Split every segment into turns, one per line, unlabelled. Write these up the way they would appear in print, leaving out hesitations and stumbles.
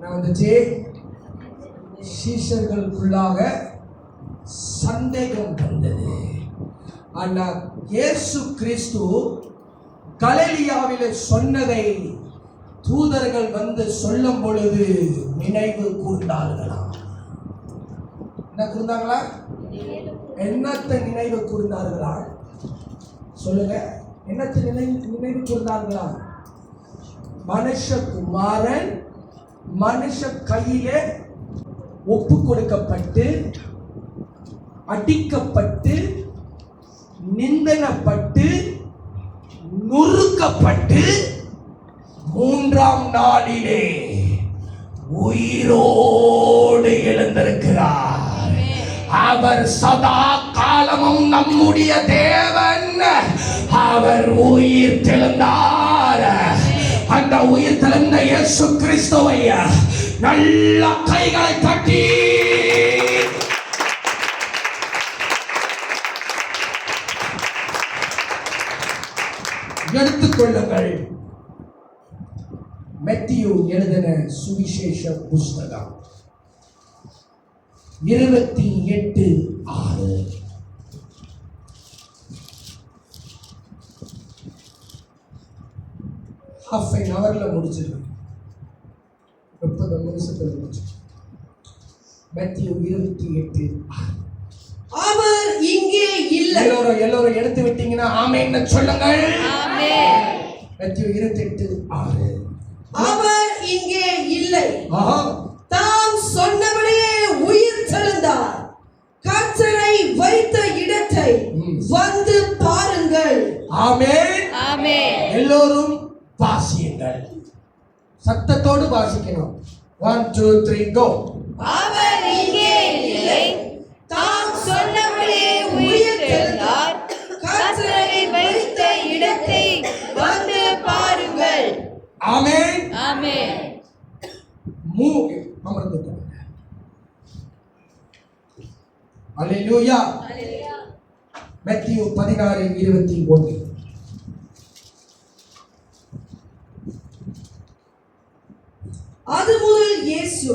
வந்துச்சு, சீஷர்களுக்குள்ளாக சந்தேகம் வந்தது. ஆனா இயேசு கிறிஸ்து கலிலேயாவிலே சொன்னதை தூதர்கள் வந்து சொல்லும் பொழுது நினைவு கூர்ந்தார்களாம். என்ன கூர்ந்தாங்களா? என்னத்தை நினைவு கூர்ந்தார்களா? சொல்லுங்க, என்னத்தை நினைவு கூர்ந்தார்களா? மனுஷகுமாரன் மனுஷ கையிலே ஒப்பு கொடுக்கப்பட்டு, அடிக்கப்பட்டு, நிந்தனப்பட்டு, நொறுக்கப்பட்டு, மூன்றாம் நாளிலே உயிரோடு எழுந்திருக்கிறார். அவர் சதா காலமும் நம்முடைய தேவன். அவர் உயிர் தெழுந்தார். அந்த உயிர் தெழுந்த இயேசு கிறிஸ்துவை நல்ல கைகளை தட்டி எடுத்துக்கொள்ளுங்கள். மத்தேயு எழுதின சுவிசேஷ புஸ்தகம் 28:6. half an hourல முடிச்சிருக்கேன். 30 நிமிஷத்துல முடிச்சிருக்கேன். மத்தேயு 28:6.
அவர் இங்கே இல்லை.
எல்லாரும் எடுத்து விட்டீங்கன்னா ஆமென்னு சொல்லுங்கள்.
ஆமென்.
மத்தேயு 28:6.
அவர் இங்கே இல்லை. தாம் சொன்னபடியே உயிர் தெழுந்தார். கர்த்தரை வைத்த இடத்தை வந்து பாருங்கள்.
ஆமென்.
ஆமென்.
எல்லோரும் வாசியுங்கள். சத்தத்தோடு வாசிக்கணும். 1 2 3 go.
அவர் இங்கே இல்லை. தாம் சொன்னபடியே உயிர் தெழுந்தார். கர்த்தரை வைத்த இடத்தை வந்து பாருங்கள்.
ஆமென்.
ஆமென்.
அமர்ந்துக்கோங்க. அல்லேலூயா. மத்தேயு 16:21.
அது முதல் இயேசு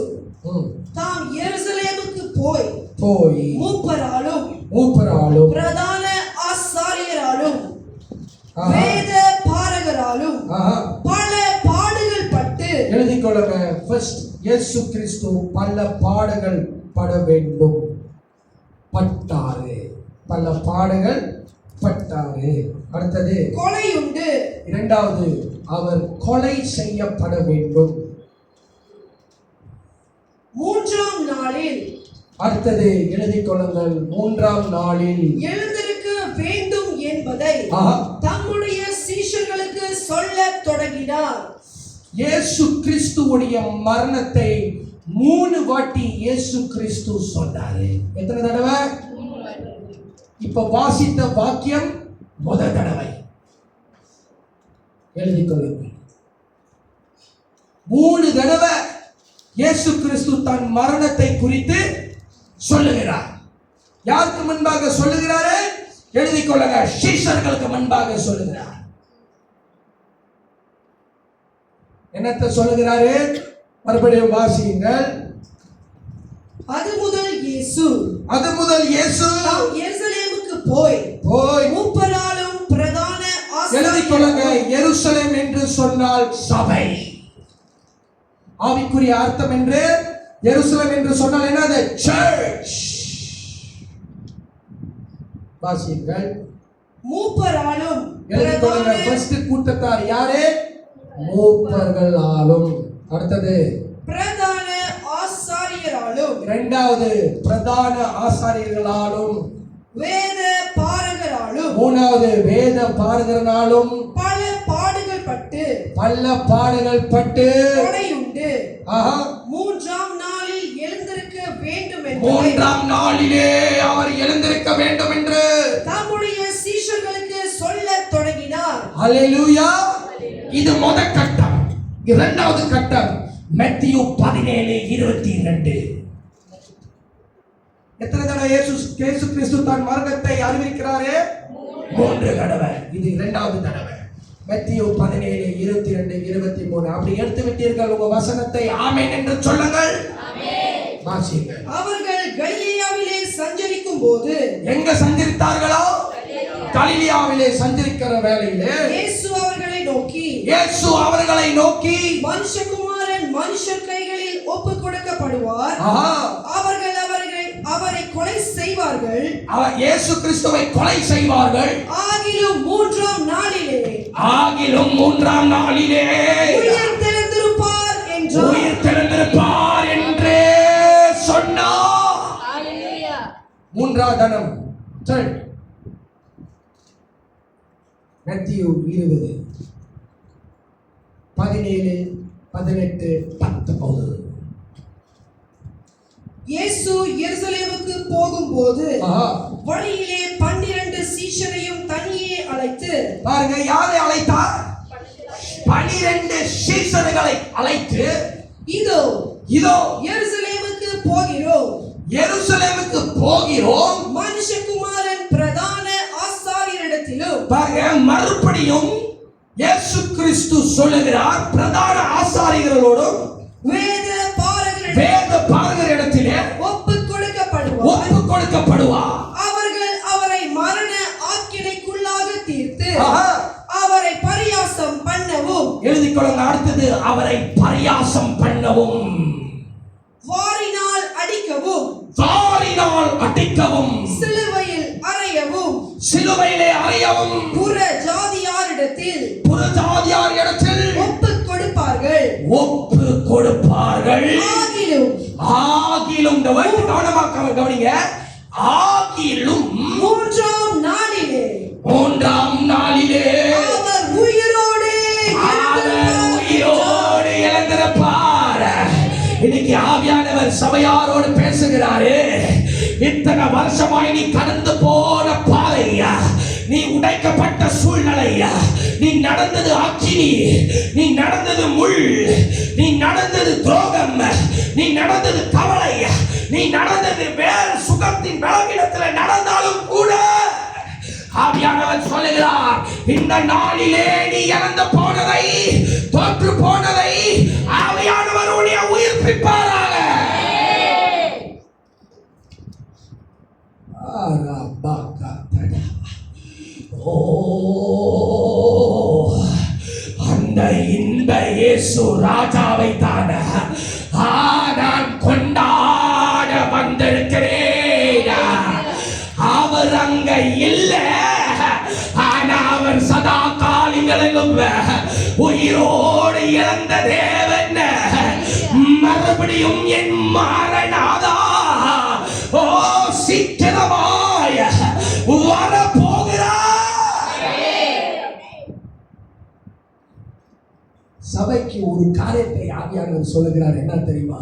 தாம் எருசலேமுக்கு போய் மூப்பராலும் பிரதான ஆசாரியராலும் வேத பாரகராலும் பல பாடுகள் பட்டு,
எழுதிக்கொள்ளுங்க. ஃபர்ஸ்ட், இயேசு கிறிஸ்து பல பாடுகள் பட வேண்டும். பட்டாரு. பல பாடுகள் பட்டாரு. அடுத்தது
கொலையுண்டு.
இரண்டாவது, அவர் கொலை செய்யப்பட வேண்டும்.
மூன்றாம் நாளில்,
அடுத்தது எழுதிக் கொள்ளுங்கள், மூன்றாம் நாளில்
எழுந்திருக்க வேண்டும் என்பதை தம்முடைய சீஷர்களுக்கு சொல்லத் தொடங்கினார்.
இயேசு கிறிஸ்துவுடைய மரணத்தை 3 வாட்டி இயேசு கிறிஸ்து சொன்னாரு. எத்தனை தடவை? இப்ப வாசித்த வாக்கியம் முதல் தடவை. எழுதிக் கொள்ளுங்கள். 3 தடவை இயேசு கிறிஸ்து தன் மரணத்தை குறித்து சொல்லுகிறார். யாருக்கு முன்பாக சொல்லுகிறாரு? எழுதிக் கொள்ளுங்க. சீஷர்களுக்கு முன்பாக சொல்லுகிறார். என்னத்தை சொல்லுகிறாரு? மறுபடியும் வாசியுங்கள்.
அது முதல் இயேசு எருசலேமுக்கு போய் மூப்பராலும் பிரதான
எழுதிக் கொள்ளுங்க. எருசலேம் என்று சொன்னால் சபை. ஆவிக்குரிய அர்த்தம் என்று எருசலேம் என்று சொன்னால் என்னது? சர்ச். வாசியுங்கள்.
மூப்பராலும்
எழுதிக் கொள்ளுங்க. ஃபர்ஸ்ட் கூட்டத்தார் யாரு? மூப்பர்களாலும். அடுத்தது
பிரதான ஆசாரியராலும்.
இரண்டாவது பிரதான ஆசாரியர்களாலும்.
வேத பாரகராலும்.
மூணாவது வேத பாரகராலும்.
பல பாடுகள்
பட்டு
கொலையுண்டு. மூன்றாம் நாளில் எழுந்திருக்க வேண்டும் என்று,
மூன்றாம் நாளிலே அவர் எழுந்திருக்க வேண்டும் என்று
தம்முடைய சீஷர்களுக்கு சொல்லத் தொடங்கினார்.
அல்லேலூயா. இது முதல் கட்டம். இரண்டாவது கட்டம் மத்தேயு 17:22. எத்தனை தடவை இயேசு கிறிஸ்து தன் மரணத்தை அறிவிக்கிறாரே? 3 தடவை. இது இரண்டாவது தடவை. மத்தேயு 17:22-23 அப்படி எடுத்து விட்டீர்கள் உங்க வசனத்தை ஆமென் என்று சொல்லுங்கள். வாசியுங்கள்.
அவர்கள் கலிலேயாவிலே சஞ்சரிக்கும் போது
எங்க சஞ்சரித்தார்களோ? கலிலேயாவிலே சஞ்சரிக்கிற வேளையிலே
இயேசு அவர்களை நோக்கி
மனுஷகுமாரன்
மனுஷர் கைகளில் ஒப்பு கொடுக்கப்படுவார். அவரை கொலை செய்வார்கள்.
இயேசு கிறிஸ்துவை கொலை செய்வார்கள்.
ஆகிலும் மூன்றாம் நாளிலே உயிர்
தெழுந்திருப்பார் என்று சொன்னார். மூன்றாம் தினம். சரி, மத்தேயு 20:17-18-19.
இயேசு எருசலேமுக்கு போகும்போது வழியிலே 12 சீஷரையும் தனியே அழைத்து,
பாருங்க, யாரை அழைத்தார்? 12 சீஷர்களை அழைத்து, இதோ எருசலேமுக்கு போகிறோம்,
மனுஷகுமாரன் பிரதான ஆசாரியரிடத்திலும்.
பாருங்க, மறுபடியும் இயேசு கிறிஸ்து சொல்லுகிறார், பிரதான ஆசாரியர்களோடும் வேத பாரகரிடத்திலே ஒப்பு கொடுக்கப்படுவார்.
அவர்கள் அவரை மரண ஆக்கினைக்குள்ளாக தீர்த்து அவரை பரியாசம் பண்ணவும்,
எழுதிக் கொள்ளுங்க, அடுத்தது அவரை பரியாசம் பண்ணவும்,
வாரினால் அடிக்கவும்,
சிலுவையிலே அறையவும்
புற ஜாதியாரிடத்தில்
ஒப்பு கொடுப்பார்கள். ஆகிலும் இந்த வார்த்தை கவனமாக கவனிங்க. ஆகிலும் மூன்றாம் நாளிலே
அவர் உயிரோடு
எழுந்திருப்பார். இன்னைக்கு ஆவியானவர் சபையாரோடு பேசுகிறாரு. இத்தனை வருஷமாய் நீ கடந்து போன பாதையா, நீ உடைக்கப்பட்ட சூழ்நிலையா, நீ நடந்தது அக்கினி, நீ நடந்தது முள், நீ நடந்தது துரோகம், நீ நடந்தது கவலை, நீ நடந்தது வேறு சுகத்தின் பலவீனத்தில் நடந்தாலும் கூட ஆவியானவர் சொல்லுகிறார், இந்த நாளிலே நீ இறந்து போனதை, தோற்று போனதை ஆவியானவர் உன்னை உயிர்ப்பிப்பாராக. அந்த இன்ப இயேசு ராஜாவை தான் நான் கொண்டாட வந்திருக்கிறேன். அவர் அங்க இல்ல, ஆனா அவர் சதா காலங்களிலும் உயிரோடு இழந்த தேவன் மறுபடியும் என் மாறனாதா சீக்கிரமாய் வரப்போகிறார். சபைக்கு ஒரு காரியத்தை ஆவியானவர் சொல்லுகிறார். என்ன தெரியுமா?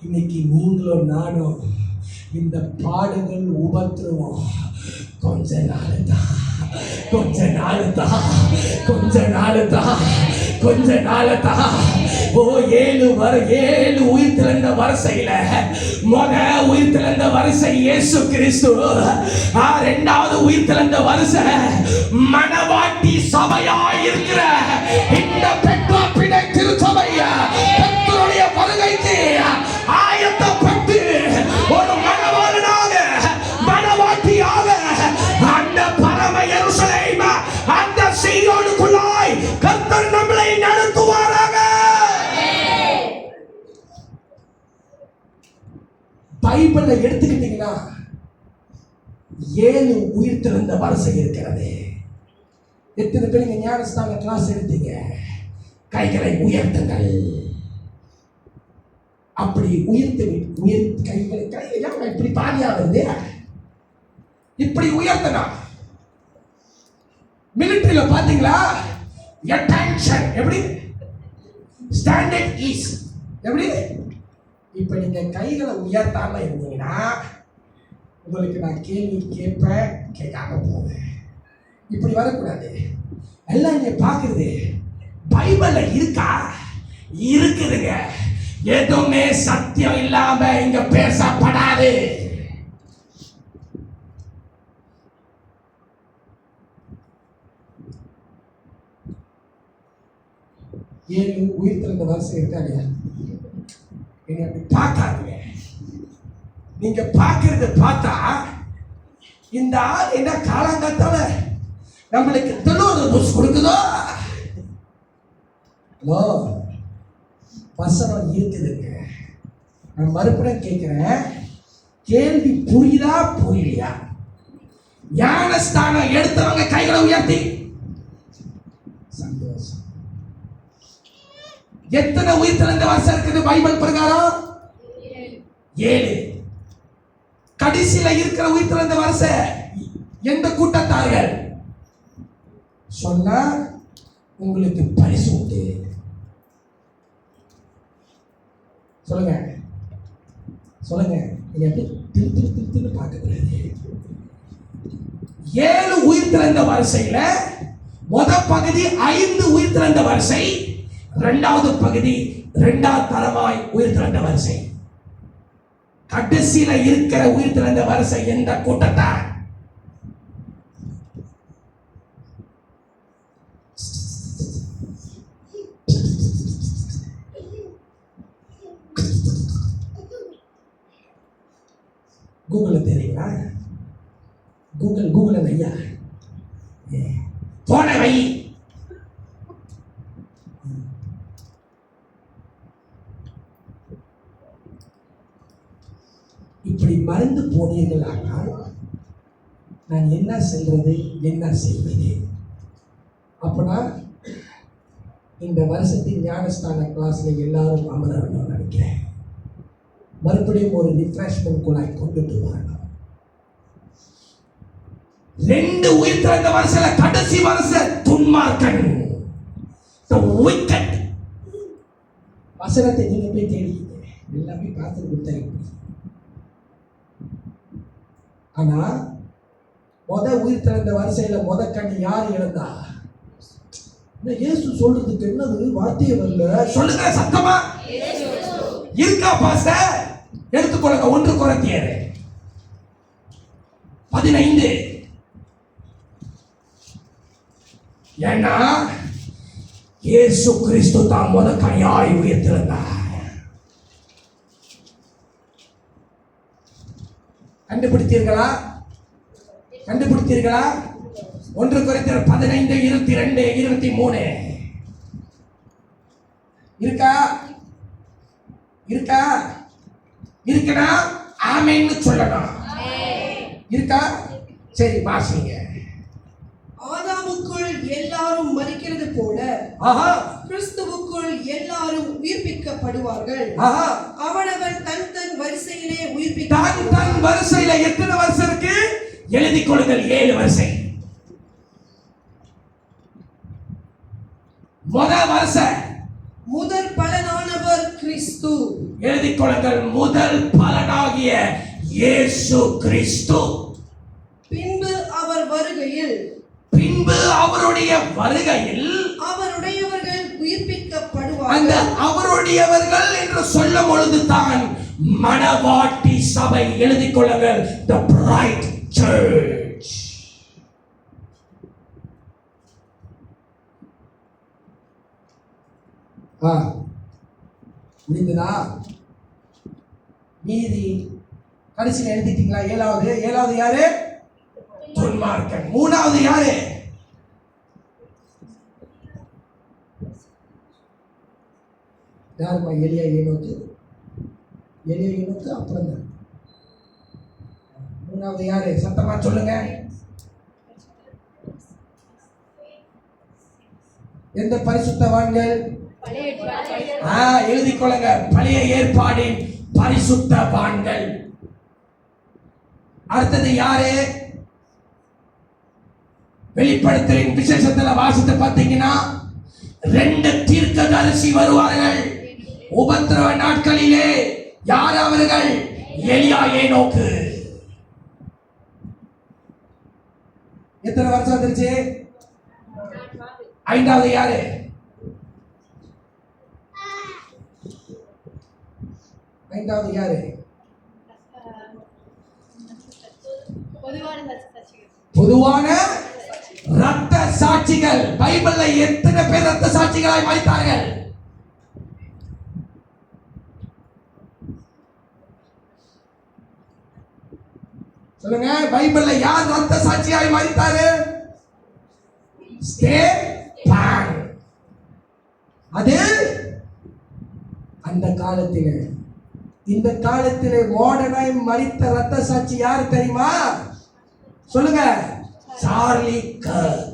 இன்னைக்கு நீங்களும் நானும் இந்த பாடுகள் உபத்திரவம் கொஞ்ச நாள் தான். ஓ 7 உயிர் திறந்த வரிசையில உயிர் திறந்த வரிசை இயேசு கிறிஸ்து. 2வது உயிர் திறந்த வரிசை மணவாட்டி சபையாய் இருக்கிற இந்த பெற்றாப்பிடை திருச்சபை கர்த்தருடைய வருகைக்கு ஆயத்தப்பட்டு ஒரு மணவாளனாக, மணவாட்டியாக அந்த பரம எருசலேம், அந்த சீயோனுக்குள்ளாய் கர்த்தர் நம்மளை நடத்துவாராக. பைபிளை எடுத்துக்கிட்டீங்கன்னா 7 உயிர் திறந்த வரிசை இருக்கிறது. எத்தனை பேர் நீங்க ஞானஸ்தான கிளாஸ் எடுத்தீங்க? கைகளை உயர்த்துங்கள். அப்படி கைகளை இப்படி பாதியா வருது. இப்படி உயர்த்தனா மிலிட்டரியில பாத்தீங்களா? அட்டென்ஷன் எப்படி ஸ்டாண்டர்ட் இஸ் எப்படி. இப்ப நீங்க கைகளை உயர்த்தாம இருந்தீங்கன்னா உங்களுக்கு நான் கேள்வி கேட்பேன், கேட்காம போவேன். இப்படி வரக்கூடாது. எல்லாம் நீங்க பாக்குறது பைபிள்ல இருக்கா? இருக்குதுங்க. எதுவுமே சத்தியம் இல்லாம இங்க பேசப்படாது. 7 உயிர் திறந்த வரிசை இருக்கா இல்லையா? நீங்க அப்படி பார்க்காதீங்க. நீங்க பார்க்கறத பார்த்தா இந்த ஆள் என்ன காலங்காத்தால நம்மளுக்கு தெளிவு புஷ் கொடுக்குதோ? ஹலோ, வசனம் இருக்குதுங்க. நான் மறுபடியும் கேட்கிறேன், கேள்வி புரியுதா புரியலையா? ஞானஸ்தானம் எடுத்தவங்க கைகளை உயர்த்தி சந்தோஷம். எத்தனை உயிர் திறந்த வருஷம் இருக்குது பைபிள் பிரகாரம்? 7. கடைசியில இருக்கிற உயிர் திறந்த வருஷம் எந்த கூட்டத்தார்கள் சொன்னா உங்களுக்கு பரிசு உண்டு. சொல்லுங்க சொல்லுங்க. நீங்க எப்படி திருத்து பார்க்கக்கூடாது. 7 உயிர் திறந்த வரிசையில முத பகுதி 5 உயிர் திறந்த வரிசை, இரண்டாவது பகுதி 2ஆம் தரமாய் உயிர் திறந்த வரிசை. கடைசியில இருக்கிற உயிர் திறந்த வரிசை எந்த கூட்டத்தார்? கூகுள் தெரியுங்களா? கூகுள் ஐயா போன வை. இப்படி மறந்து போனீர்களானால் நான் என்ன சொல்றது, என்ன செய்வது? அப்பனா இந்த வருஷத்தின் ஞானஸ்தான கிளாஸ்ல எல்லாரும் அமரணும் நினைக்கிறேன். மறுபடியும் ஒரு ரிஃப்ரெஷ்மெண்ட் குழாய் கொண்டுட்டு வரணும். 2 உயிர் திறந்த வருஷத்துல கடைசி வருஷ துன்மார்க்கன், the wicked. வசனத்தை நீங்க போய் தேடிங்க, எல்லாமே பார்த்து கொடுத்தாங்க. ஆனா முத உயிர் திறந்த வரிசையில முத கண்ணி யார் இழந்தா? இயேசு சொல்றதுக்கு என்னது வார்த்தையே வரல. சொல்லுங்க சத்தமா. இருக்கா பாஸ்டர்? எடுத்துக்கொள்ளுங்க. 1 கொரிந்தியர் 15. ஏன்னா இயேசு கிறிஸ்து தான் முத கனியாய் உயிர்த்தெழுந்தார். கண்டுபிடித்தீர்களா? 1 கொரிந்தியர் 15, 22, 23 இருக்கா? இருக்குன்னா ஆமென்னு சொல்லணும். இருக்கா? சரி வாசிங்க.
ஆதாமுக்குள் எல்லாரும் மரிக்கிறது போல கிறிஸ்துவுக்குள் எல்லாரும் உயிர்ப்பிக்கப்படுவார்கள். அவனவன் தன் தன் வரிசையிலே
தன் வரிசையில எத்தனை வருஷம் இருக்கு? எழுதிக் கொள்ளுங்கள். 7 வரிசை.
முதல் பலனானவர் கிறிஸ்து.
எழுதிக் கொள்ளுங்கள். முதல் பலனாகிய இயேசு கிறிஸ்து.
பின்பு
அவருடைய வருகையில்
அவருடையவர்கள் உயிர்ப்பிக்கப்படுவார்கள்.
அந்த அவருடையவர்கள் என்று சொல்லும் பொழுது தான் மணவாட்டி சபை. எழுதிக் கொள்ளுங்கள். the bride church. முடிந்ததா? மீதி கடைசியில் எழுதிட்டீங்களா? 7வது யாரு? துன்மார்க்கன். 3வது யாரு? யாருமா? எலியா ஏனோக்கு. அப்புறம் தான் 3வது யாரு? சத்தமா சொல்லுங்க. எந்த பரிசுத்தவான்கள்? எழுதிக் கொள்ளுங்க. பழைய ஏற்பாடின் பரிசுத்தவான்கள். அடுத்தது யாரு? வெளிப்படுத்தலின் விசேஷத்துல வாசித்து பார்த்தீங்கன்னா 2 தீர்க்கதரிசி வருவார்கள் உபத்திரவ நாட்களிலே. யார் அவர்கள்? எலியா ஏனோக்கு. எத்தனை வருஷம் வந்துருச்சு? 5வது யாரு? பொதுவான ரத்த சாட்சிகள். பைபிள்ல எத்தனை பேர் ரத்த சாட்சிகளாய் மரித்தார்கள்? சொல்லுங்க, பைபிள்ல யார் ரத்த சாட்சியாய் மரித்தாரு? ஸ்தேவான். அது அந்த காலத்திலே. இந்த காலத்திலே மாடர்னாய் மரித்த ரத்த சாட்சி யார் தெரியுமா? சொல்லுங்க, Charlie Garg.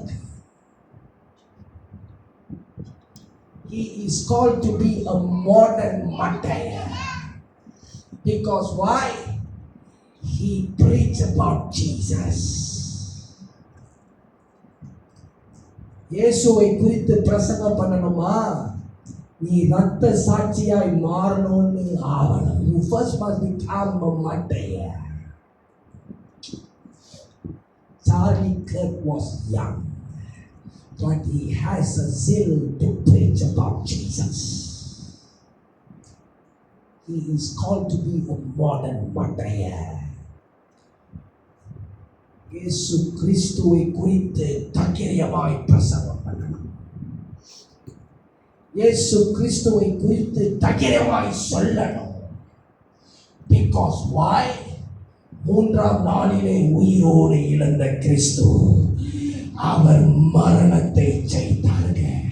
He is called to be a modern martyr. Because why? He preached about Jesus. இயேசுவை குறித்து பிரசங்கம் பண்ணணுமா? நீ ரத்த சாட்சியாய் மாறணும்னு ஆவணும். You first must become a martyr. Charlie Kirk was young, but he has a zeal to preach about Jesus. He is called to be a modern martyr. இயேசு கிறிஸ்துவை குறித்து தக்கிரியமாய் பிரசங்கம் பண்ணணும். இயேசு கிறிஸ்துவை குறித்து தக்கிரியமாய் சொல்லணும். Because why? மூன்றாம் நாளிலே உயிரோடு எழுந்த கிறிஸ்து அவர் மரணத்தை ஜெயித்தார்கள்.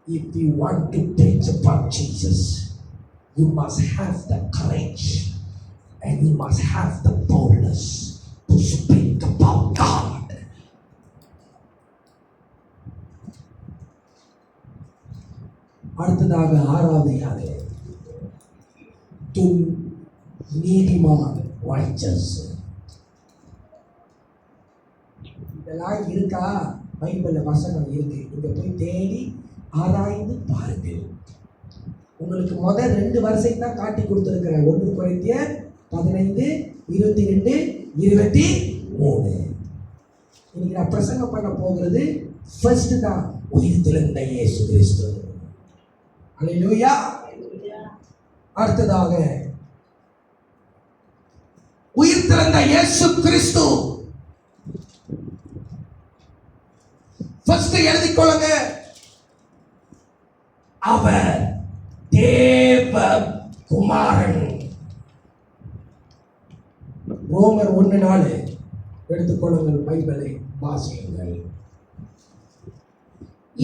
If you want to preach about Jesus, you must have the courage and you must have the boldness to speak about God. அடுத்ததாக ஆறாவதாக நீதிமான் righteous. இதெல்லாம் இருக்கா? பைபிள்ல வசனம் இருக்கு. நீங்க போய் தேடி ஆராய்ந்து பாருங்கள். உங்களுக்கு முதல் 2 வருஷத்தை தான் காட்டி கொடுத்திருக்கிறேன். 1 கொரிந்தியர் 15, 22, 23. இன்னைக்கு நான் பிரசங்கம் பண்ண போகிறது ஃபர்ஸ்ட் தான், உயிர்த்தெழுந்த இயேசு கிறிஸ்து. அல்லேலூயா. அடுத்ததாக உயிர்த்தெழுந்த இயேசு கிறிஸ்து. ஃபர்ஸ்ட் எழுதிக் கொள்ளுங்க, அவர் தேவ குமாரன். ரோமர் 1:4 எடுத்துக்கொள்ளுங்கள், பைபிளை வாசியுங்கள்.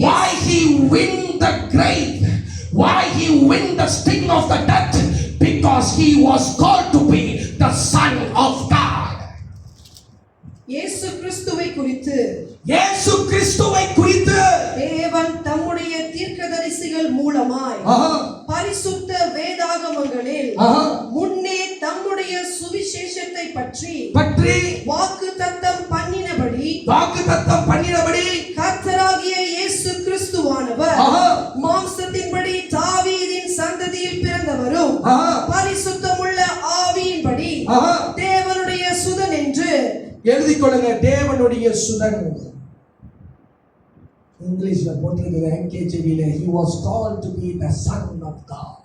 Why he win the grave? Why he win the sting of the death? Because he was called to be the Son of God.
இயேசு கிறிஸ்துவை குறித்து,
இயேசு கிறிஸ்துவை குறித்து
தேவன் தம்முடைய தீர்க்கதரிசிகள் மூலமாய் பரிசுத்த வேதாகமங்களில் முன்னே தம்முடைய சுவிசேஷத்தை பற்றி வாக்குத்தத்தம் பண்ணினபடி கர்த்தராகிய இயேசு கிறிஸ்துவானவர் மாம்சத்தின்படி தாவீதின் சந்ததியில் பிறந்தவரும் பரிசுத்தமுள்ள ஆவியின்படி தேவனுடைய சுதன் என்று
எழுதிக் கொள்ளுங்க. தேவனுடைய சுதன். இங்கிலீஷ்ல போட்டிருக்கிற NKJV-ல he was called to be the son of God.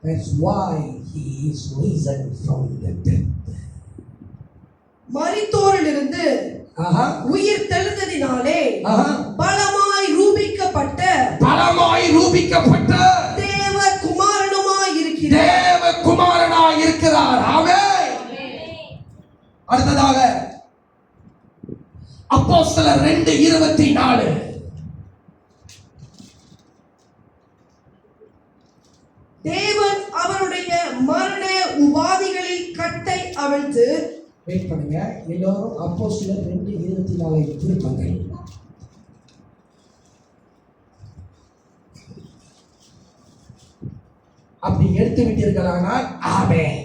That's why he is risen from the dead.
மரித்தோரிலிருந்து உயிர் தெழுந்ததினாலே பலமாய் ரூபிக்கப்பட்ட தேவ குமாரனாய் இருக்கிறார். ஆமென். அடுத்ததாக அப்போஸ்தலர் 2:24. தேவன் அவருடைய மரண உபாதிகளில் கட்டை அவிழ்த்து, வெயிட் பண்ணுங்க எல்லாரும், அப்போஸ்தலர் 2:24 திருப்பங்க. அப்படி எடுத்து விட்டீர்களானால் ஆமென்.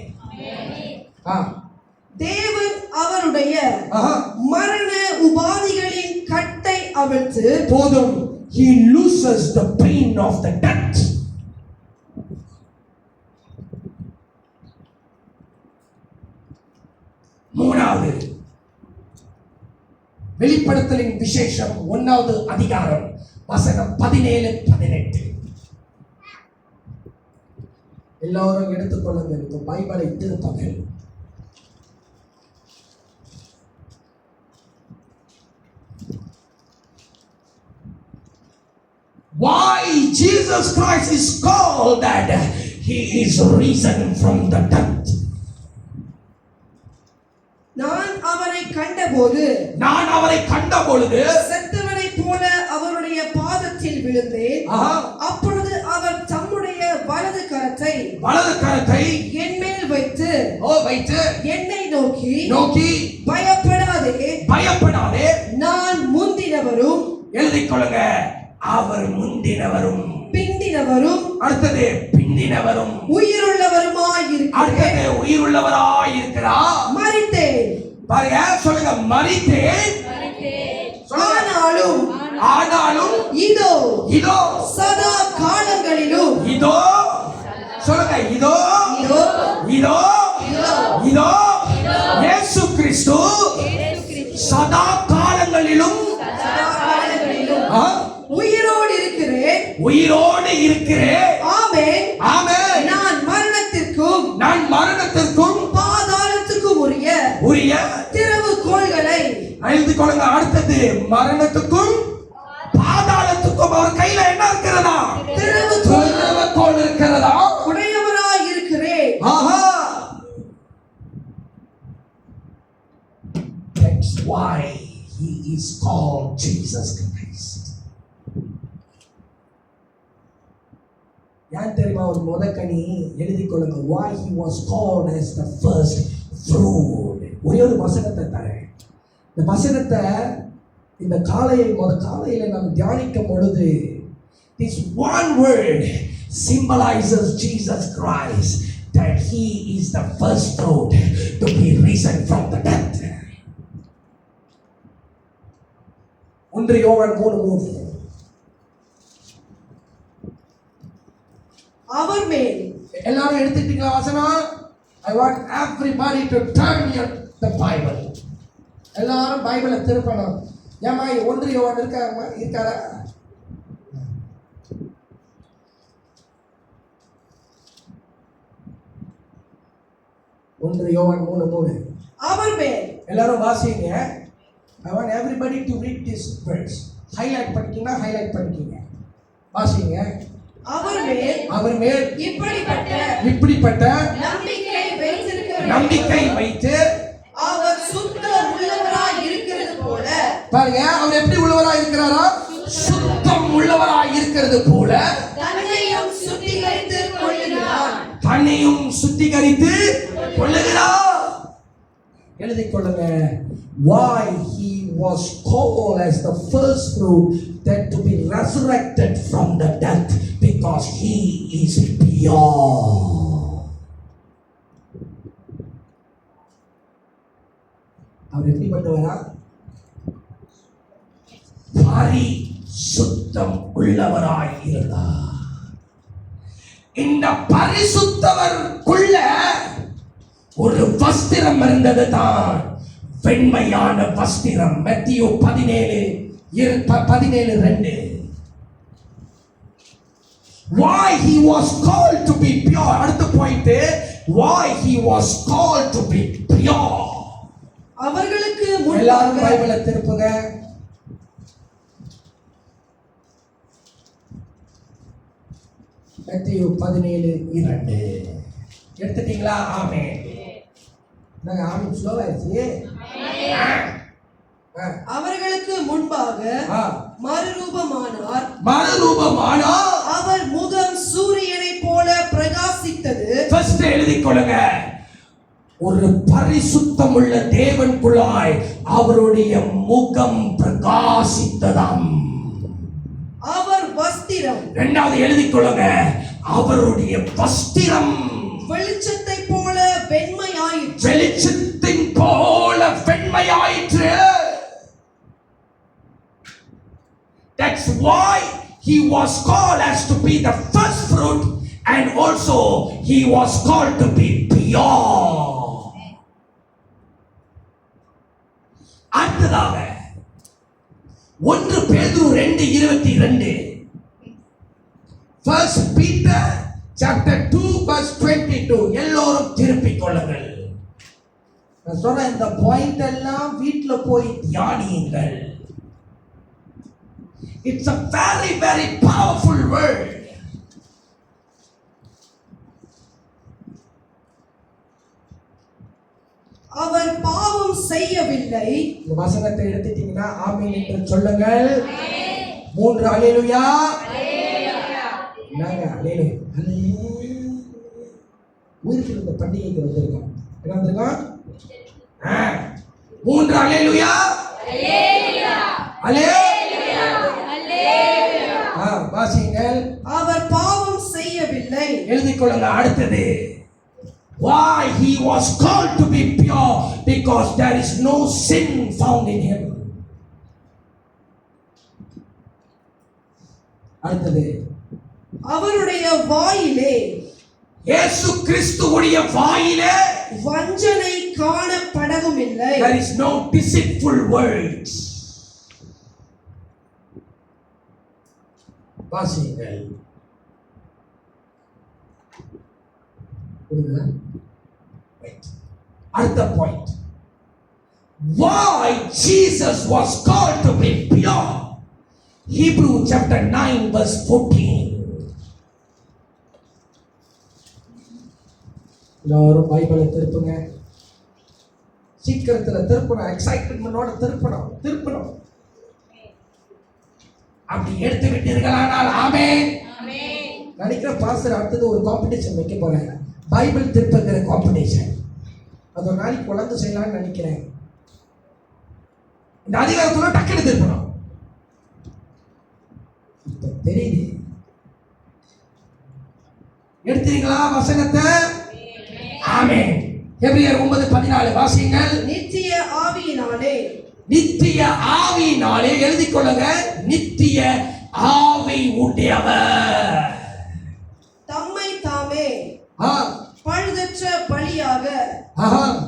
தேவன் அவருடைய மரண உபாதிகளின் கட்டை அவிழ்த்து போதும். He loses the pain of the death. மூணாவது வெளிப்படுத்தலின் விசேஷம் 1வது அதிகாரம் வசனம் 17-18. எல்லாரும் எடுத்துக்கொள்ளுங்கள், இந்த பைபிளை திருப்புங்கள். Why Jesus Christ is called that
he is risen from the death.
நான் அவரை கண்டபோது செத்தவனைப் போல அவருடைய பாதத்தில் விழுந்தேன். அப்பொழுது அவர் தம்முடைய வலது கரத்தை என்மேல் வைத்து என்னை நோக்கி பயப்படாதே நான் முந்தினவரும்,
எழுதிக் கொள்ளுங்க, அவர் முந்தினவரும்
பிந்தினவரும்
அடுத்தது பிந்தினவரும் உயிருள்ளவராயிருக்கிறார்.
மரித்தேன்,
பாருங்க, சொல்லுங்க, மரித்தேன், ஆனாலும் இதோ
சதா காலங்களிலும்,
இதோ சொல்லுங்க, இதோ இயேசு கிறிஸ்து சதா காலங்களிலும்
உயிரோடு இருக்கிறேன். ஆமென். நான் மரணத்திற்கும் பாதாளத்துக்கும் உரிய திறவுகோல்களை,
எழுதி கொள்ளுங்க, அடுத்தது மரணத்துக்கும் பாதாளத்துக்கும் அவர் கையில என்ன இருக்கிறதா? திறவுகோல் இருக்கிறதா?
உடையவராய் இருக்கிறேன்.
That's why he is called Jesus Christ. ஏன் தெரியுமா ஒரு முதக்கனி? எழுதி கொள்ளுங்க, why he was called as the first fruit. ஒரே ஒரு வசனத்தை தரேன். இந்த வசனத்தை இந்த காலையில நாம் தியானிக்கும் பொழுது, this one word symbolizes Jesus Christ, that he is the first fruit to be risen from the dead. 1 யோவான் 3:3.
அவர் மேல்,
எல்லாரும் எடுத்துட்டீங்களா வசனம்? I want everybody to turn the Bible. எல்லாரும் பைபிளை திருப்பணும். ஏமா 1 யோவான் இருக்காரா? யோவான் 3:3.
அவர் மேல்,
எல்லாரும் வாசிங்க. I want everybody to read this verse. Highlight பண்ணிக்கீங்க. வாசிங்க. அவர் மேல் இப்படிப்பட்ட நம்பிக்கை வைத்து
அவர் சுத்த உள்ளவராய் இருக்கிறது போல,
பாருங்க, அவர் எப்படி உள்ளவராய் இருக்கிறாரா? சுத்தம் உள்ளவராய் இருக்கிறது போல
தன்னையும்
சுத்திகரித்து கொள்ளுகிறார். எழுதிக் கொள்ளுங்க, why he was called as the first fruit, that to be resurrected from the death, because he is pure. அவர் எப்படிப்பட்டவரா? பரிசுத்தம் உள்ளவராய் இருந்தார். இந்த பரிசுத்தவருக்குள்ள ஒரு வஸ்திரம் இருந்தது தான், வெண்மையான வஸ்திரம். மத்தேயு 17:2. Why he was called to be pure. அடுத்த point, why he was called to be pure.
அவர்களுக்கு
எல்லாரும் பைபிளை திருப்புங்க. மத்தேயு 17:2. எடுத்துட்டீங்களா? ஆமென். நாங்க ஆமென் ஸ்லோவாயிடுச்சு.
அவர்களுக்கு முன்பாக மறுரூபமானார்.
அவர்
முகம் சூரியனைப் போல பிரகாசித்தது.
ஃபர்ஸ்ட் எழுதிக் கொள்ளுங்க, ஒரு பரிசுத்தமுள்ள தேவனுக்குள்ளாய் அவருடைய முகம் பிரகாசித்ததாம்.
அவர் வஸ்திரம்,
இரண்டாவது எழுதிக் கொள்ளுங்க, அவருடைய வஸ்திரம்
வெளிச்சத்தைப் போல வெண்மையாயிற்று.
வெளிச்சத்தின் போல வெண்மையாயிற்று. That's why he was called as to be the first fruit, and also he was called to be pure. அடுத்ததாக 1 பேதுரு 2:22. First Peter chapter 2 verse 22. எல்லோரும் திருப்பிக் கொள்ளுங்கள். நான் சொல்ற இந்த பாயிண்ட் எல்லாம் வீட்ல போய் தியானியுங்கள். It's a very very powerful word.
செய்யவில்லை.
இந்த வசனத்தை எடுத்துட்டீங்கன்னா ஆமென் என்று சொல்லுங்கள். 3 அல்லேலூயா. என்னங்க அல்லேலூயா? ஊருக்கு இந்த பண்டிகைக்கு வந்திருக்கோம். என்ன வந்திருக்கோம்? 3 அல்லேலூயா. அல்லேலூயா. வாசிங்கள்.
அவர் பாவம் செய்யவில்லை.
எழுதிக் கொள்ளுங்க. அடுத்தது, why he was called to be pure, because there is no sin found in him. அடுத்தது,
அவருடைய வாயிலே,
இயேசு கிறிஸ்துவுடைய வாயிலே
வஞ்சனை காணப்படவும் இல்லை.
there is no deceitful words. வாசிங்கள். அடுத்த point, why Jesus was called to be pure. Hebrew chapter 9 verse 14. எல்லாரும் பைபிளை திருப்புங்க. சீக்கிரத்தில் திருப்பணும். எக்ஸைட்மெண்டோட திருப்பணும். அப்படி எடுத்து விட்டீர்களானால் ஆமென். நினைக்கிற பாஸ்டர் அடுத்தது ஒரு காம்படிஷன் வைக்க போறேன். பைபிள் திருப்புகிற காம்படிஷன். அது ஒரு நாளைக்கு குழந்தை செய்யலாம்னு நினைக்கிறேன். இந்த அதிகாரத்தோட டக்குனு திருப்பணும். இப்ப தெரியுது. எடுத்தீங்களா வசனத்தை? ஆமென். எபிரேயர் 9:14 வாசியுங்கள்.
நித்திய ஆவியினாலே,
நித்திய ஆவியினாலே, எழுதிக் கொள்ளுங்க. நித்திய ஆவி உடையவர்
தம்மை தாமே பழுதற்ற பலியாக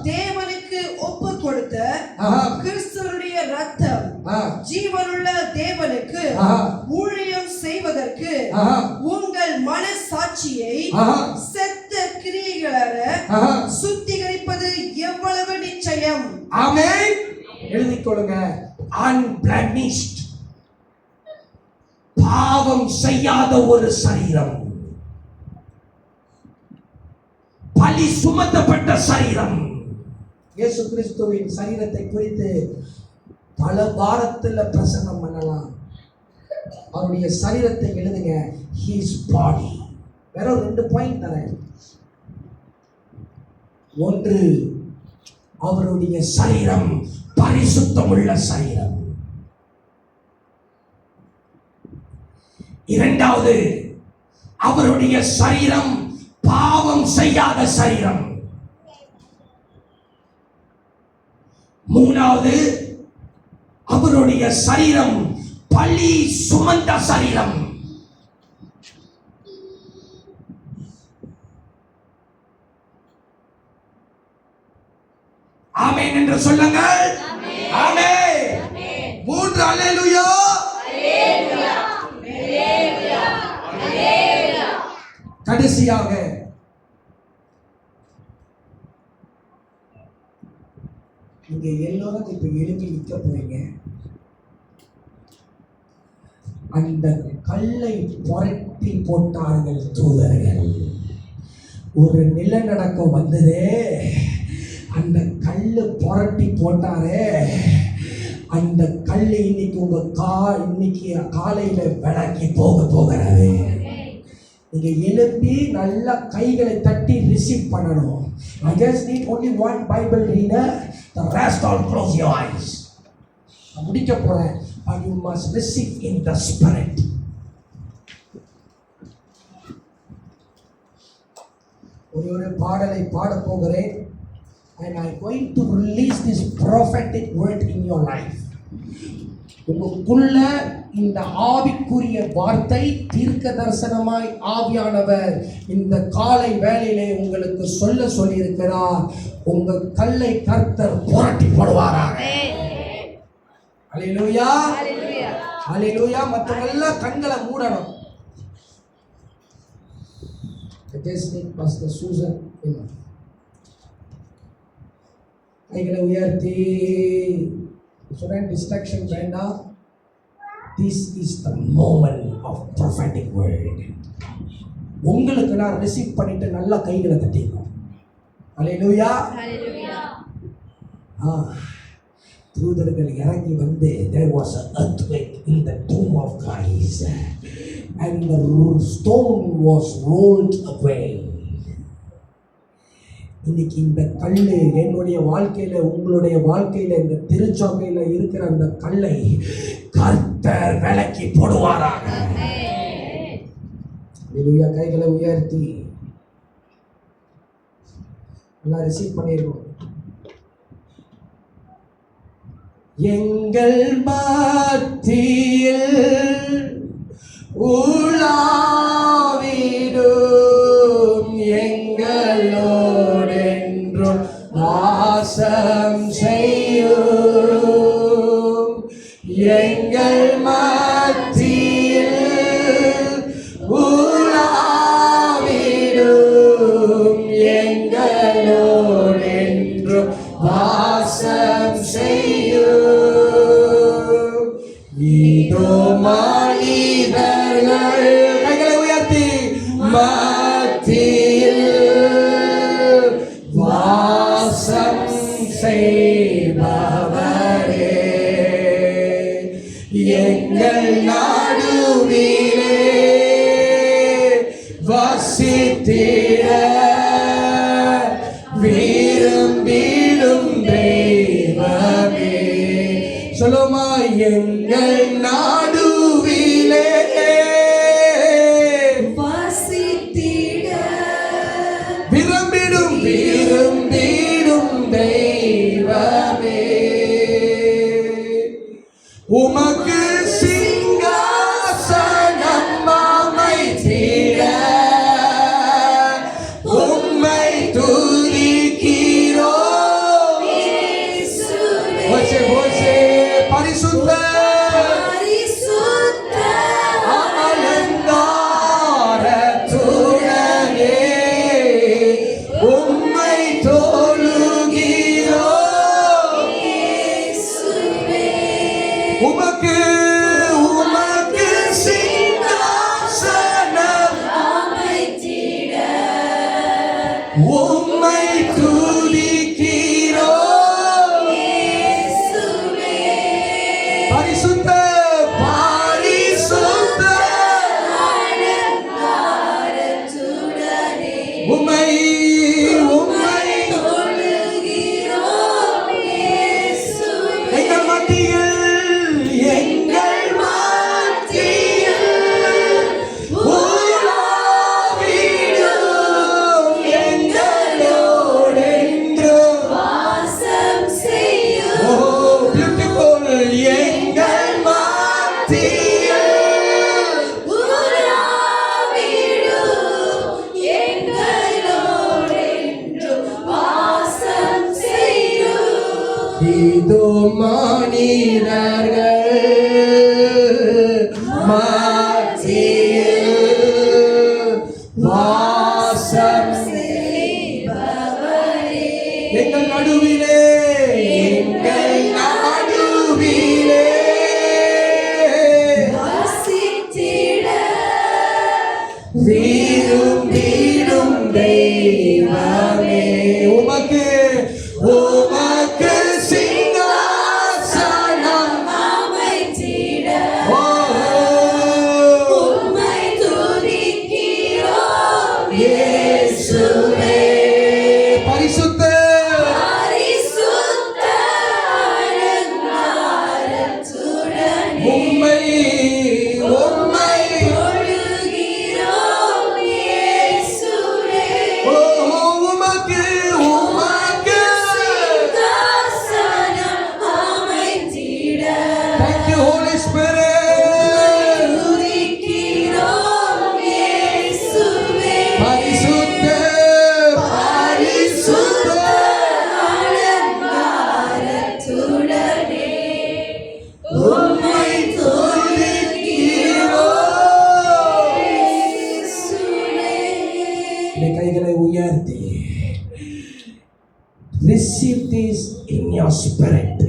தேவனுக்கு ஒப்பு கொடுத்த கிறிஸ்துவுடைய இரத்தம் ஜீவனுள்ள தேவனுக்கு ஊழியம் செய்வதற்கு உங்கள் மனசாட்சியை செத்த கிரியைகளற சுத்திகரிப்பது எவ்வளவு நிச்சயம்.
ஆமென். எழுதிக் கொள்ளுங்க. unblemished, பாவம் செய்யாத ஒரு சரீரம், பலி சுமத்தப்பட்ட சரீரம். இயேசு கிறிஸ்துவின் சரீரத்தை குறித்து பல வாரத்தில் பிரசங்கம் பண்ணலாம். அவருடைய சரீரத்தை எழுதுங்க. his body. வேற 2 பாயிண்ட் தரேன். ஒன்று, அவருடைய சரீரம் பரிசுத்தமுள்ள சரீரம். இரண்டாவது, அவருடைய சரீரம் பாவம் செய்யாத சரீரம். மூணாவது, அவருடைய சரீரம் பலி சுமந்த சரீரம். ஆமென் என்று சொல்லுங்கள். ஆமென். 3 அல்லேலூயா. அல்லேலூயா. அல்லேலூயா. அல்லேலூயா. கடைசியாக நீங்க எல்லாரும் இப்ப எழுப்பி நிற்க போறீங்க. அந்த கல்லை புரட்டி போட்டார்கள் தூதர்கள். ஒரு நிலநடுக்கம் வந்ததே, அந்த கல்லு புரட்டி போட்டாரே, அந்த கல்லு இன்னைக்கு காலையில விளக்கி போகிறது. நீங்க எழுப்பி நல்லா கைகளை தட்டி ரிசீவ் பண்ணணும். I just need only one Bible reader. The rest all close your eyes. நான் முடிக்க போறேன். But you must receive in the spirit. ஒரு பாடலை பாட போகிறேன். And I am going to release this prophetic word in your life. உங்களுக்குள்ள இந்த ஆவிக்குரிய வார்த்தை தீர்க்க தரிசனமாய் ஆவியானவர் இந்த காலை வேளையிலே உங்களுக்கு சொல்லி இருக்கிறார். உங்க கல்லை கர்த்தர் புரட்டி போடுவாராக. அல்லேலூயா. அல்லேலூயா. மற்றவங்க கண்களை மூடணும். பாஸ்டர் சூசன் கைகளை உயர்த்தி சொன்ன டிஸ்ட்ராக்ஷன் வேண்டாம். This is the moment of prophetic word. உங்களுக்கு நான் ரிசீவ் பண்ணிட்டு நல்லா கைகளை தட்டிக்கணும். அல்லேலூயா. அல்லேலூயா. தூதர்கள் இறங்கி வந்து there was an earthquake in the tomb of Christ and the stone was rolled away. இன்னைக்கு இந்த கல்லு என்னுடைய வாழ்க்கையில, உங்களுடைய வாழ்க்கையில, இந்த திருச்சபையில இருக்கிற அந்த கல்லை கர்த்தர் விலக்கி போடுவாராக. ஹalleluya. கைகளை உயர்த்தி எல்லாம் ரிசீவ் பண்ணிருக்கோம். எங்கள் மத்தியில் உலாவிடும் எங்களோடென்றும் வாசம் செய்யும். எங்கள் மத்தியில் உலாவிடும் எங்களோடென்றும் வாசம் செய்யும். இதோ மனிதர்கள் கைகளை உயர்த்தி மத்தியில் வாசம் செய்பவரே, எங்கள் நடுவிலே வசித்திட விரும்பிடும் தெய்வமே. சொல்லுமா, எங்கள் நடுவிலே
வசித்திட
விரும்பிடும் தெய்வமே. உமக்கு சிங்காசனம் அமைத்திட உம்மை துதிக்கிறோம். ஓசே ஓசே பரிசுத்த அலங்காரத்துடனே உம்மை தொழுகிறோம். உமக்கு உமக்கு சிங்காசனம் உம்மை துதிக்கிறோம். பரிசுத்த பரிசுத்த உம்மை உம்மை எங்கள் மத்தியில் உலாவிடும் எங்களோடென்று beautiful எங்கள் மத்தியில் இதோ மனிதர்கள் மத்தியில் வாசம் எங்கள் நடுவிலே எங்கள் நடுவிலே விரும்பிடும் தெய்வமே. உமக்கு உமக்கு சிங்காசனம் ஓ இயேசுவே. பரிசுத்த உம்மை உம்மை ஓ உமக்கு உமக்கு thank you Holy Spirit. பரிசுத்த பரிசுத்த உம்மை துதிக்கிறோம். இந்த கைகளை உயர்த்தி receive this in your spirit.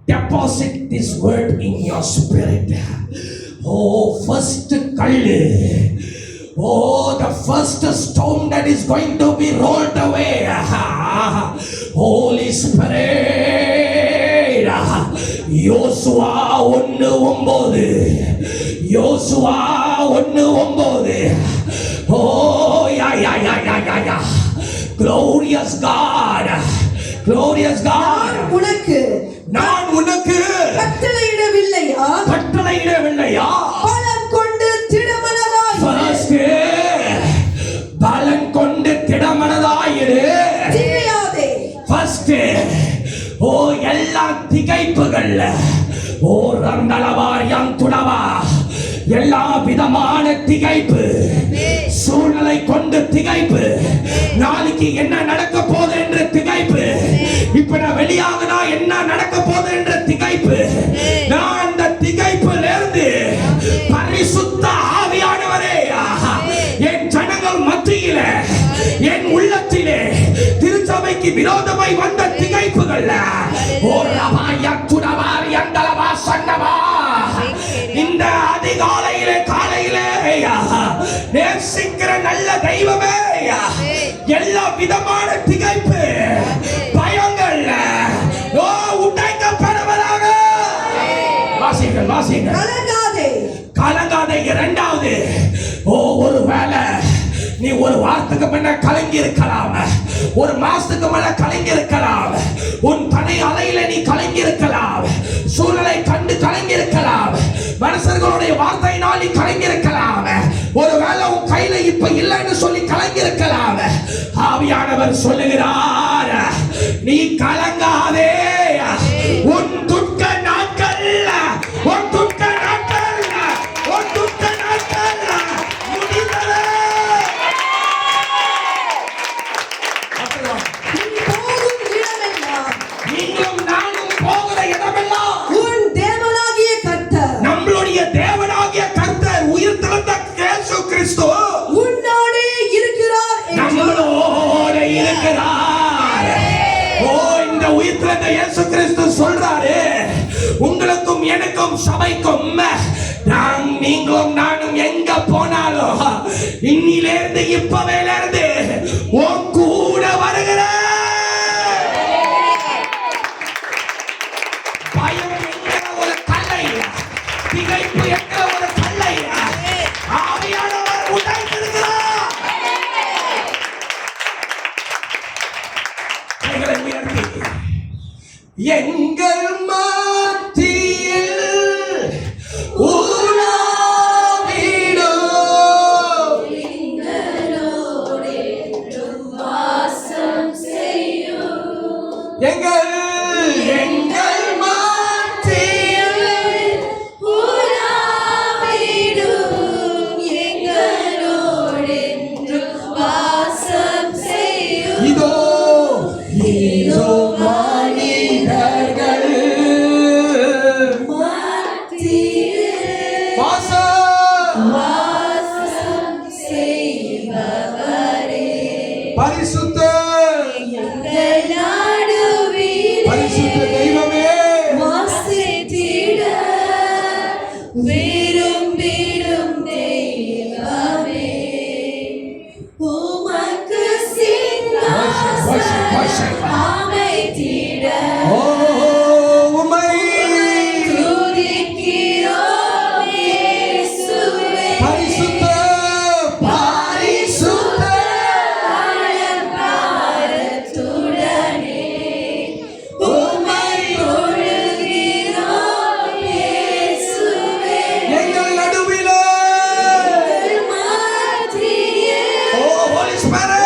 Deposit this word in your spirit. Oh, first kallu. Oh, the first stone that is going to be rolled away. Holy Spirit, Joshua 1:9. Joshua 1:9. O yeah yeah yeah yeah yeah yeah. Glorious God, glorious God. நான் உனக்கு
கட்டளையிடவில்லையா? பலம் கொண்டு திடமனதாய்
First பலம் கொண்டு திடமனதாயிரு.
திகையாதே.
First ஓ எல்லா திகைப்புகள், ஓ ரந்தளவாரியம் துடவா, எல்லா விதமான திகைப்பு, சூழ்நிலை கொண்டு திகைப்பு, நாளைக்கு என்ன நடக்க போகுது என்ற திகைப்பு, இப்ப நான் வெளியாகனா என்ன நடக்க போகுது என்ற திகைப்பு, நான் அந்த திகைப்புல இருந்து பரிசுத்த ஆவியானவரே என் ஜனங்கள் மத்தியில, என் உள்ளத்திலே திருச்சபைக்கு விரோதமாய் வந்த திகைப்புகள், ஓ ரபாயா துடவாரி அந்தலவா சன்னவா, இந்த அதிகாலையிலே காலையிலே நேசிக்கிற நல்ல தெய்வமே, எல்லா விதமான திகைப்பு பயங்கள் ஓ உடைக்கப்படுவதாக. வாசிங்கள் வாசிங்கள். கலங்காதே. இரண்டாவது, ஓ ஒருவேளை நீ ஒரு வாரத்துக்கு முன்ன கலங்கி இருக்கலாம், ஒரு மாசத்துக்கு மேல கலங்கி இருக்கலாம், உன் தனி அலையில நீ கலங்கி இருக்கலாம், சூழ்நிலை கண்டு கலங்கி இருக்கலாம், மனுஷர்களுடைய வார்த்தையினால் நீ கலங்கி இருக்கலாம், ஒருவேளை உன் கையில இப்ப இல்லைன்னு சொல்லி கலங்கி இருக்கலாம். ஆவியானவர் சொல்லுகிறார், நீ கலங்காதே. உன் துக்க நாட்கள், உன் துக்க நாட்கள், உன் துக்க நாட்கள் முடிந்தது. நீங்களும் நானும் போகிற இடமெல்லாம்
உன் தேவனாகிய கர்த்தர்,
நம்மளுடைய தேவனாகிய கர்த்தர், உயிர் தெழுந்த இயேசு கிறிஸ்து
உன்னோடே இருக்கிறார்.
நம்மளோட இருக்கிறார். ஓ இந்த உயிர் தெழுந்த இயேசு கிறிஸ்து சொல்றாரு, உங்களுக்கும் எனக்கும் சபைக்கும் நீங்களும் நானும் எங்க போனாலும் இன்னிலிருந்து இப்பவேல இருந்து உன் கூட வருகிற. பயம் என்கிற ஒரு கல்லை, திகைப்பு என்கிற ஒரு கல்லை ஆவியானவர் உடைத்திருக்கிறார். கைகளை உயர்த்தி, எங்கள் மத்தியில் பரிசுத்த பரிசுத்த தெய்வமே,
விரும்பிடும் தெய்வமே, உமக்கு சிங்காசனம் அமைத்திட
உம்மை
துதிக்கிறோம் இயேசுவே.
பரிசுத்த பரிசுத்த
அலங்காரத்துடனே உம்மை தொழுகிறோம் இயேசுவே.
எங்கள் நடுவிலே,
எங்கள் மத்தியே
ஓ ஹோலி ஸ்பிரிட்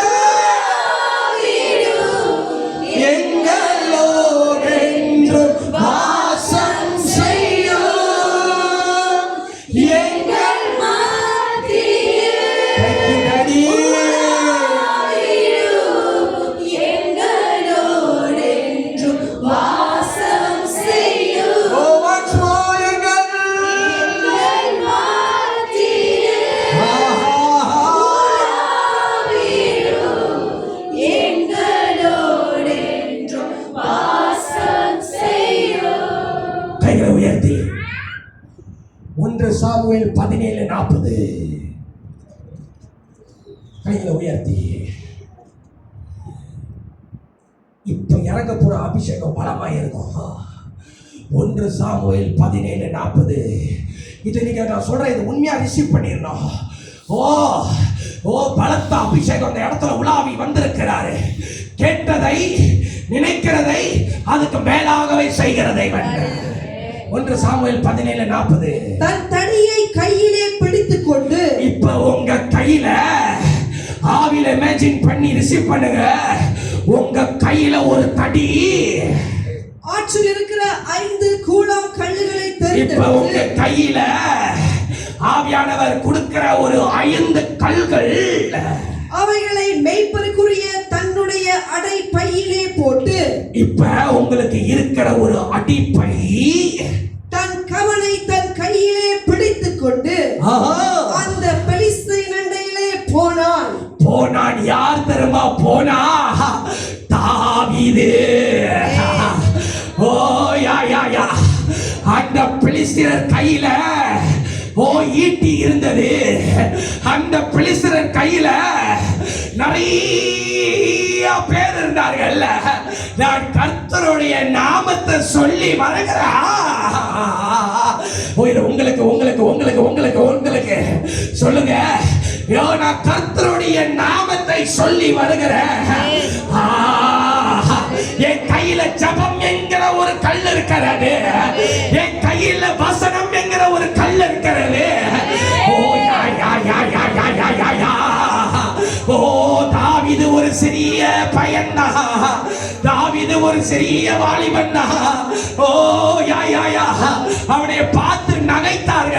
எங்களோடு என்றும் வாசம் செய்யும்.
எங்கள் மத்தியே எங்களோடு என்றும் வாசம் செய்யும்.
ஓ once more எங்கள்
மத்தியே எங்களோடு என்றும் வாசம் செய்யும்.
கைகளை உயர்த்தி 1 சாமுவேல் 17:40. கைகளை உயர்த்தி, இப்ப இறங்க போற அபிஷேகம் பலமா இருக்கும். 1 சாமுவேல் 17:40. இது நீங்க நான் சொல்றேன், இது உண்மையா ரிசீவ் பண்ணிடணும். ஓ ஓ பலத்த அபிஷேகம் அந்த இடத்துல உலாவி வந்திருக்கிறாரு. கேட்டதை நினைக்கிறதை அதுக்கு மேலாகவே செய்கிறதை 1 சாமுவேல் 17:40.
தன் தடியை கையிலே பிடித்துக் கொண்டு,
இப்ப உங்க கையில ஆவில இமேஜின் பண்ணி ரிசீவ் பண்ணுங்க. உங்க கையில ஒரு தடி,
ஆற்றில் இருக்கிற 5 கூழாம் கல்லுகளை
இப்ப உங்க
தெரிந்து
கையில ஆவியானவர் கொடுக்கிற ஒரு 5 கல்கள்,
அவைகளை மேய்ப்பருக்குரிய தன்னுடைய அடை பையிலே போட்டு,
இப்ப உங்களுக்கு இருக்கிற ஒரு அடிப்பை,
தன் கவனை தன் கையிலே பிடித்துக் கொண்டு அந்த பெலிஸ்தீன் அண்டையிலே போனான்.
போனான். யார் தெரியுமா போனா? தாவீது. ஓ யா யா யா. அந்த பெலிஸ்தீனர் கையில ஈட்டி இருந்தது. அந்த பெலிஸ்தீனர் கையில நிறைய பேர் இருந்தார்கள். நான் கர்த்தருடைய நாமத்தை சொல்லி வருகிறேன். உங்களுக்கு உங்களுக்கு உங்களுக்கு உங்களுக்கு உங்களுக்கு சொல்லுங்க. நான் கர்த்தருடைய நாமத்தை சொல்லி வருகிறேன். என் கையில ஜபம் என்கிற ஒரு கல் இருக்கிறது. என் கையில வசனம் என்கிற ஒரு கல் இருக்கிறது. ஓ யா யா யா யா யா யா யா யா. ஓ தாவீது ஒரு சிறிய பையன்டா. தாவீது ஒரு சிறிய வாலிபன்டா. ஓ யா யா யா. அவனை பார்த்து நகைத்தார்கள்.